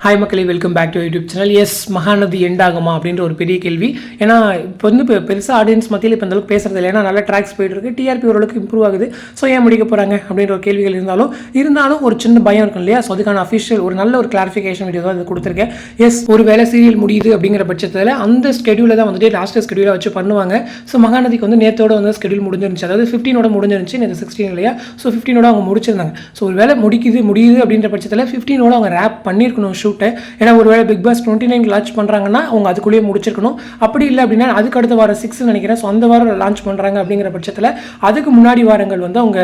Hi மக்களே, welcome back to YouTube channel. Yes, Mahanadi end ஆகுமா அப்படின்ற ஒரு பெரிய கேள்வி. ஏன்னா இப்போ வந்து பெருசாக ஆடியன்ஸ் மத்தியில் இப்போ அந்தளவுக்கு பேசுறது இல்லை. ஏன்னா நல்ல ட்ராக்ஸ் போயிட்டு இருக்கு, டிஆர்பி ஓரளவுக்கு இம்ப்ரூவ் ஆகுது. ஸோ ஏன் முடிக்க போகிறாங்க அப்படின்ற ஒரு கேள்விகள் இருந்தாலும் ஒரு சின்ன பயம் இருக்கும் இல்லையா? ஸோ அதுக்கான அஃபிஷியல் ஒரு நல்ல ஒரு கிளாரிஃபிகேஷன் வீடியோ தான் அது கொடுத்துருக்கேன். எஸ், ஒரு வேலை சீரியல் முடியுது அப்படிங்கிற பட்சத்தில் அந்த ஸ்கெடியூலில் தான் வந்துட்டு லாஸ்ட் ஸ்கெடியூலாக வச்சு பண்ணுவாங்க. ஸோ மகாநதிக்கு வந்து நேற்றோட வந்து ஸ்கெடியூல் முடிஞ்சிருந்துச்சு, அதாவது 15 முடிஞ்சிருந்துச்சு, நேற்று 16 இல்லையா? ஸோ 15 அவங்க முடிச்சிருந்தாங்க. ஸோ ஒரு வேலை முடியுது அப்படின்ற பட்சத்தில் 15 அவங்க ரேப் பண்ணியிருக்கணும் ஷூட்டை. ஏன்னா ஒரு வேளை பிக் பாஸ் 29 லான்ச் பண்ணுறாங்கன்னா அவங்க அதுக்குள்ளேயே முடிச்சிருக்கணும். அப்படி இல்லை அப்படின்னா அதுக்கு அடுத்த வாரம் 6 நினைக்கிறேன். ஸோ அந்த வாரம் லான்ச் பண்ணுறாங்க அப்படிங்கிற பட்சத்தில் அதுக்கு முன்னாடி வாரங்கள் வந்து அவங்க,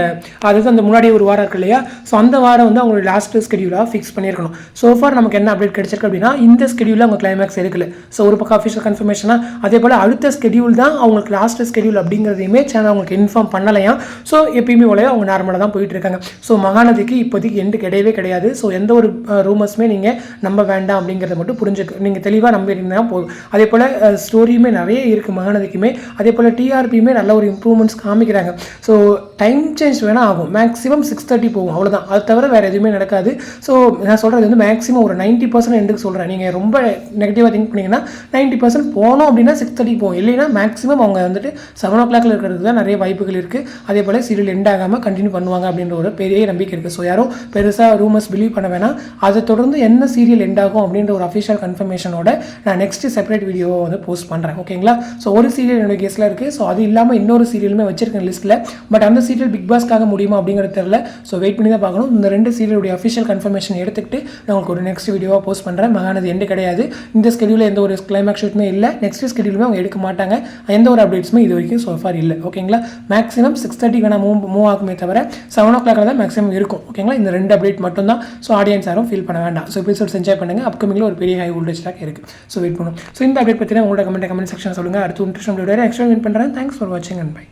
அதாவது அந்த முன்னாடி ஒரு வாரம் இருக்கு இல்லையா? ஸோ அந்த வாரம் வந்து அவங்களோட லாஸ்ட் ஸ்கெடியூலாக ஃபிக்ஸ் பண்ணியிருக்கணும். ஸோ ஃபார் நமக்கு என்ன அப்டேட் கிடைச்சிருக்கு அப்படின்னா, இந்த ஸ்கெடியூலில் அவங்க கிளைமேக்ஸ் எடுக்கல. ஸோ ஒரு பக்கம் அஃபிஷியல் கன்ஃபர்மேஷனாக, அதே போல் அடுத்த ஸ்கெடியூல் தான் அவங்களுக்கு லாஸ்ட் ஸ்கெடியூல் அப்படிங்கிறதையுமே சேனல் அவங்களுக்கு இன்ஃபார்ம் பண்ணலையா. ஸோ எப்பயுமே போல அவங்க நார்மலாக தான் போயிட்டு இருக்காங்க. ஸோ மகாநதிக்கு இப்போதைக்கு எண்டு கிடையவே கிடையாது. ஸோ எந்த ஒரு ரூமர்ஸுமே நீங்கள் நம்ப வேண்டாம் அப்படிங்கிறத மட்டும் புரிஞ்சுக்க, நீங்கள் தெளிவாக நம்பியிருந்தா போதும். அதே போல் ஸ்டோரியுமே நிறைய இருக்குது மகாநதிக்குமே. அதே போல் டிஆர்பியுமே நல்ல ஒரு இம்ப்ரூவ்மெண்ட்ஸ் காமிக்கிறாங்க. ஸோ டைம் சேஞ்ச் வேணால் ஆகும், மேக்ஸிமம் 6:30 போகும், அவ்வளோதான். அது தவிர வேறு எதுவுமே நடக்காது. ஸோ நான் சொல்கிறது வந்து மேக்ஸிமம் ஒரு 90% எண்டுக்கு சொல்கிறேன். நீங்கள் ரொம்ப நெகட்டிவாக திங்க் பண்ணிங்கன்னா 90% போனோம் அப்படின்னா 6:30 போகும். இல்லைன்னா மேக்ஸிமம் அவங்க வந்துட்டு 7 o'clock இருக்கிறதுக்கு தான் நிறைய வாய்ப்புகள் இருக்குது. அதே போல் சீரியல் எண்ட் ஆகாமல் கண்டினியூ பண்ணுவாங்க அப்படின்ற ஒரு பெரிய நம்பிக்கை இருக்குது. ஸோ யாரும் பெருசாக ரூமர்ஸ் பிலீவ் பண்ண வேணாம். அதை தொடர்ந்து என்ன சீரியல் எண்ட் ஆகும் அப்படின்ற ஒரு அஃபிஷியல் கன்ஃபர்மேஷனோட நான் நெக்ஸ்ட் செப்பரேட் வீடியோவை வந்து போஸ்ட் பண்ணுறேன், ஓகேங்களா? ஸோ ஒரு சீரியல் என்னோட கேஸில் இருக்குது. ஸோ அது இல்லாமல் இன்னொரு சீரியலுமே வச்சிருக்கேன் லிஸ்ட்டில். பட் அந்த சீரியல் பிக் பாஸ்க்காக முடியுமா அப்படிங்கிறது தெரியல. ஸோ வெயிட் பண்ணி தான் பார்க்கணும். இந்த 2 சீரியலுடைய அஃபிஷியல் கன்ஃபர்மேஷன் எடுத்துக்கிட்டு நான் உங்களுக்கு ஒரு நெக்ஸ்ட் வீடியோவாக போஸ்ட் பண்ணுறேன். மகாநதி எண்டு கிடையாது. இந்த ஸ்கெடியூலில் எந்த ஒரு கிளைமேக்ஸ் ஷூட்டுமே இல்லை. நெக்ஸ்ட் ஸ்கெடியூலுமே அவங்க எடுக்க மாட்டாங்க. எந்த ஒரு அப்டேட்ஸுமே இது வரைக்கும் சோஃபார் இல்லை, ஓகேங்களா? மேக்ஸிமம் 6:30 வேணால் மூவ் ஆகுமே தவிர 7 o'clock தான் மேக்ஸிமம் இருக்கும், ஓகேங்களா? இந்த 2 அப்டேட் மட்டும் தான். ஸோ ஆடியன்ஸ் யாரும் ஃபீல் பண்ண வேண்டாம். ஸோ எபிசோட்ஸ் என்ஜாய் பண்ணுங்கள். அப்கமிங்கில் ஒரு பெரிய ஹை வோல்டேஜ் ட்ராக் இருக்குது. ஸோ வெயிட் பண்ணும். ஸோ இந்த அப்டேட் பற்றினா உங்களோட கமெண்ட் செக்ஷன் சொல்லுங்கள். அடுத்து இன்ட்ரெஸ்ட் வீடியோ எக்ஸ்ட்ரா வின் பண்ணுறேன். தேங்க்ஸ் ஃபார் வாட்சிங் அண்ட் பை.